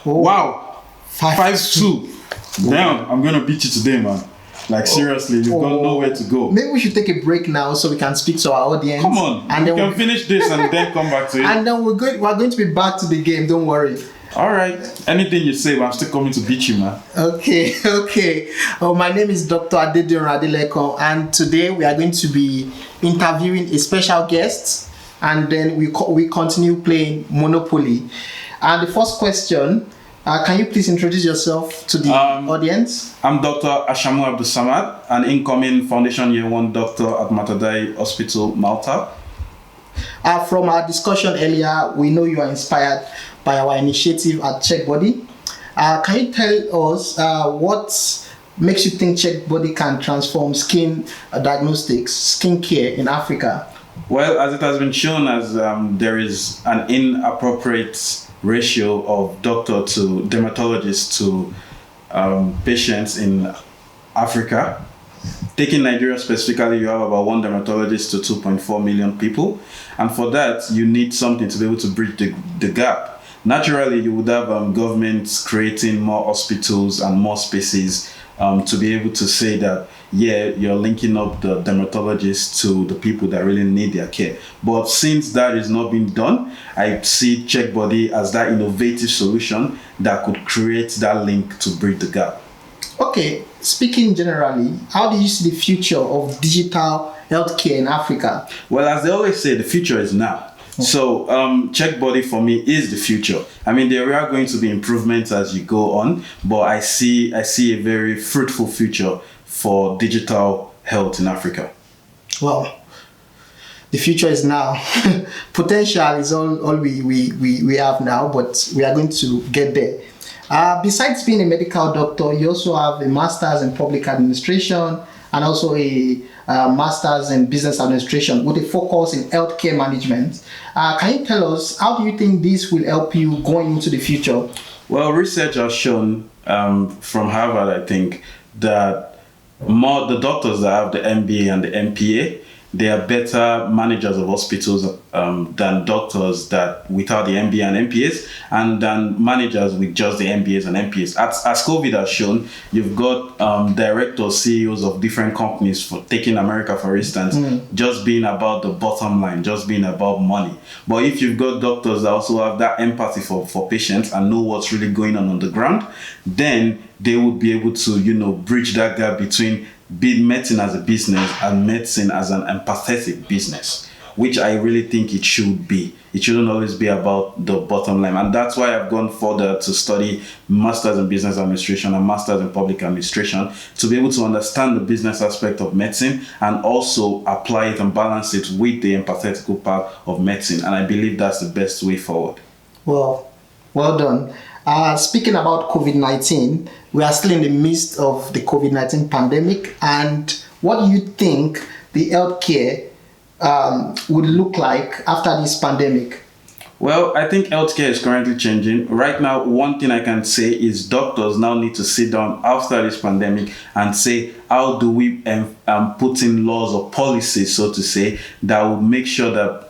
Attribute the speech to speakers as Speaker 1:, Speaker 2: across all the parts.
Speaker 1: Oh.
Speaker 2: Wow. 5-2. Damn, I'm going to beat you today, man. Like, seriously, you've got nowhere to go.
Speaker 1: Maybe we should take a break now so we can speak to our audience.
Speaker 2: Come on,
Speaker 1: and
Speaker 2: we
Speaker 1: then
Speaker 2: can finish this and then come back to it.
Speaker 1: And then we're going to be back to the game, don't worry.
Speaker 2: All right. Anything you say, but I'm still coming to beat you, man.
Speaker 1: Okay. My name is Dr. Adediran Adelekan, and today we are going to be interviewing a special guest, and then we continue playing Monopoly. And the first question, can you please introduce yourself to the audience?
Speaker 2: I'm Dr. Abdul Samad, an incoming Foundation Year 1 doctor at Matadai Hospital, Malta.
Speaker 1: From our discussion earlier, we know you are inspired by our initiative at Check Bodi. Can you tell us what makes you think Check Bodi can transform skin diagnostics, skin care in Africa?
Speaker 2: Well, as it has been shown, as there is an inappropriate ratio of doctor to dermatologist to patients in Africa. Taking Nigeria specifically, you have about 1 dermatologist to 2.4 million people. And for that, you need something to be able to bridge the gap. Naturally, you would have governments creating more hospitals and more spaces to be able to say that, yeah, you're linking up the dermatologists to the people that really need their care. But since that is not being done, I see Check Bodi as that innovative solution that could create that link to bridge the gap.
Speaker 1: Okay, speaking generally, how do you see the future of digital healthcare in Africa?
Speaker 2: Well, as they always say, the future is now. So Check Bodi for me is the future. I mean, there are going to be improvements as you go on, but I see a very fruitful future for digital health in Africa.
Speaker 1: Well, the future is now. Potential is all we have now, but we are going to get there. Besides being a medical doctor, you also have a master's in public administration and also a master's in business administration with a focus in healthcare management. Can you tell us, how do you think this will help you going into the future?
Speaker 2: Well, research has shown from Harvard, I think, that more the doctors that have the MBA and the MPA, they are better managers of hospitals than doctors that without the MBA and MPAs, and than managers with just the MBAs and MPAs. As COVID has shown, you've got directors, CEOs of different companies, for taking America for instance, just being about the bottom line, just being about money. But if you've got doctors that also have that empathy for patients and know what's really going on the ground, then they would be able to, bridge that gap between medicine as a business and medicine as an empathetic business, which I really think it should be. It shouldn't always be about the bottom line. And that's why I've gone further to study Masters in Business Administration and Masters in Public Administration, to be able to understand the business aspect of medicine and also apply it and balance it with the empathetical part of medicine. And I believe that's the best way forward.
Speaker 1: Well done. Speaking about COVID-19, we are still in the midst of the COVID-19 pandemic. And what do you think the healthcare would look like after this pandemic?
Speaker 2: Well, I think healthcare is currently changing. Right now, one thing I can say is doctors now need to sit down after this pandemic and say, how do we put in laws or policies, so to say, that will make sure that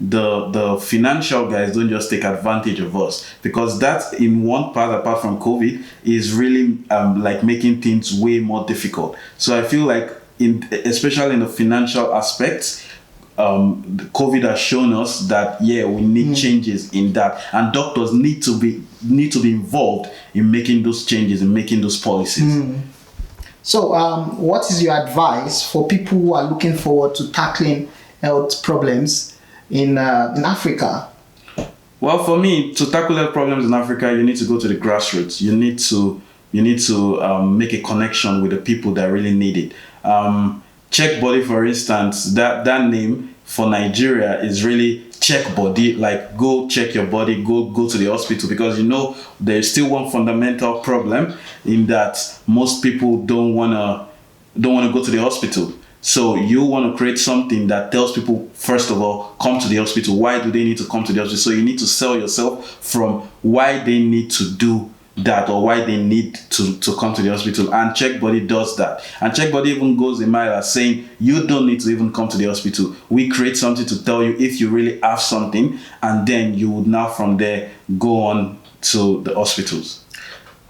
Speaker 2: the financial guys don't just take advantage of us, because that in one part, apart from COVID, is really like making things way more difficult. So I feel like especially in the financial aspects, COVID has shown us that we need changes in that, and doctors need to be involved in making those changes and making those policies.
Speaker 1: So what is your advice for people who are looking forward to tackling health problems in Africa?
Speaker 2: Well, for me, to tackle health problems in Africa, you need to go to the grassroots. You need to make a connection with the people that really need it. Check Bodi, for instance, that name for Nigeria is really Check Bodi, like go check your body, go to the hospital, because there's still one fundamental problem in that most people don't wanna go to the hospital. So you want to create something that tells people, first of all, come to the hospital. Why do they need to come to the hospital? So you need to sell yourself from why they need to do that or why they need to come to the hospital. And Check Bodi does that. And Check Bodi even goes a mile as saying, you don't need to even come to the hospital. We create something to tell you if you really have something, and then you would now from there go on to the hospitals.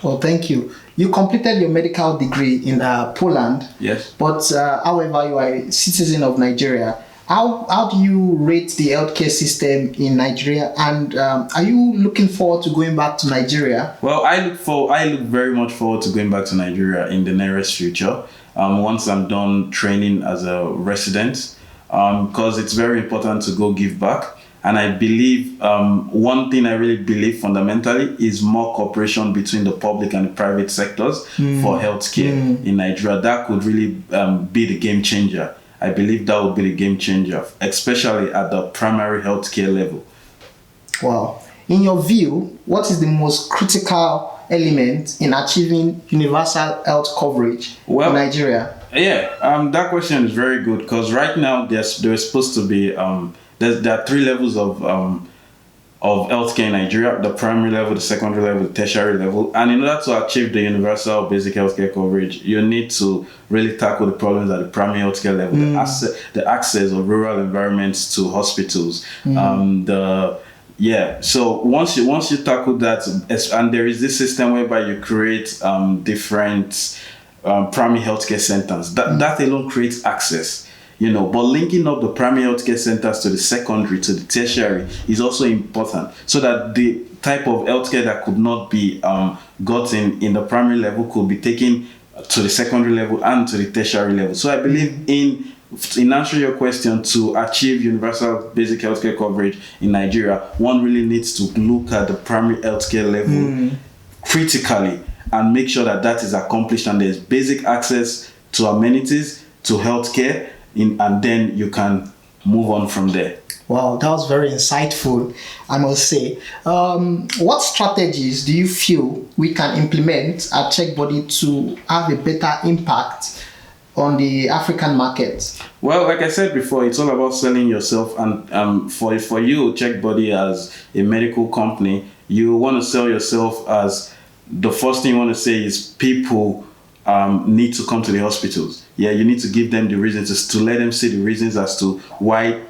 Speaker 1: Well, thank you. You completed your medical degree in Poland.
Speaker 2: Yes.
Speaker 1: But however, you are a citizen of Nigeria. How do you rate the healthcare system in Nigeria? And are you looking forward to going back to Nigeria?
Speaker 2: Well, I look very much forward to going back to Nigeria in the nearest future. Once I'm done training as a resident, because it's very important to go give back. And I believe one thing I really believe fundamentally is more cooperation between the public and the private sectors for healthcare in Nigeria. That could really be the game changer. I believe that would be the game changer, especially at the primary healthcare level.
Speaker 1: Wow. In your view, what is the most critical element in achieving universal health coverage in Nigeria?
Speaker 2: Yeah, that question is very good, because right now there's supposed to be there are 3 levels of healthcare in Nigeria: the primary level, the secondary level, the tertiary level. And in order to achieve the universal basic healthcare coverage, you need to really tackle the problems at the primary healthcare level, the access of rural environments to hospitals. So once you tackle that, and there is this system whereby you create different primary healthcare centers, that alone creates access. But linking up the primary healthcare centers to the secondary, to the tertiary is also important, so that the type of healthcare that could not be gotten in the primary level could be taken to the secondary level and to the tertiary level. So I believe in answering your question, to achieve universal basic healthcare coverage in Nigeria, one really needs to look at the primary healthcare level critically and make sure that is accomplished, and there's basic access to amenities, to healthcare, and then you can move on from there.
Speaker 1: Wow, that was very insightful, I must say. What strategies do you feel we can implement at Checkbodi to have a better impact on the African market?
Speaker 2: Well, like I said before, it's all about selling yourself. And for you, Checkbodi, as a medical company, you want to sell yourself as, the first thing you want to say is people need to come to the hospitals. You need to give them the reasons, to let them see the reasons as to why,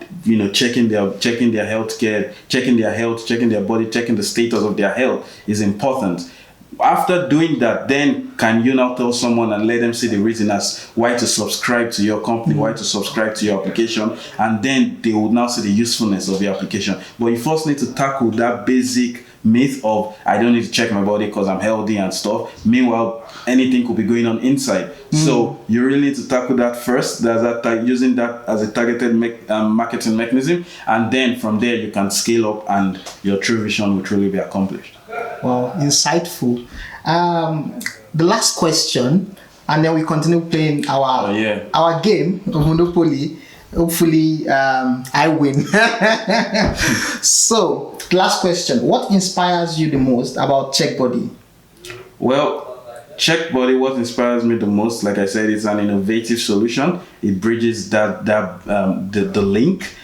Speaker 2: checking their healthcare, checking their health, checking their body, checking the status of their health is important. After doing that, then can you now tell someone and let them see the reason as why to subscribe to your company, why to subscribe to your application, and then they will now see the usefulness of your application. But you first need to tackle that basic myth of, I don't need to check my body because I'm healthy and stuff. Meanwhile, anything could be going on inside. So you really need to tackle that first. Using that as a targeted marketing mechanism, and then from there you can scale up and your true vision will truly be accomplished.
Speaker 1: Wow, insightful. The last question, and then we continue playing our game of Monopoly. Hopefully, I win. So, last question. What inspires you the most about Checkbodi?
Speaker 2: Well, Checkbodi, what inspires me the most, like I said, it's an innovative solution. It bridges the link.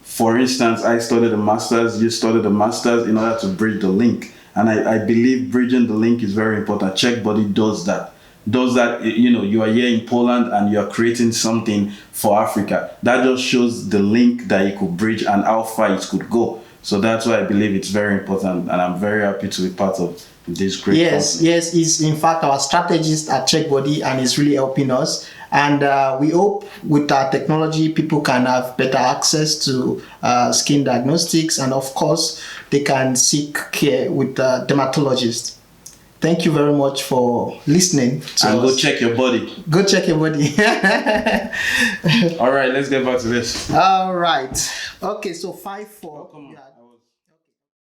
Speaker 2: For instance, I studied a master's, you studied a master's, in order to bridge the link. And I believe bridging the link is very important. Checkbodi does that. You are here in Poland and you are creating something for Africa. That just shows the link that you could bridge and how far it could go. So that's why I believe it's very important, and I'm very happy to be part of this great company.
Speaker 1: Yes, he's in fact our strategist at Checkbodi, and it's really helping us. And we hope with our technology, people can have better access to skin diagnostics, and of course, they can seek care with dermatologists. Thank you very much for listening to
Speaker 2: and
Speaker 1: us.
Speaker 2: Go check your body.
Speaker 1: Go check your body.
Speaker 2: All right, let's get back to this.
Speaker 1: All right. Okay, so 5-4.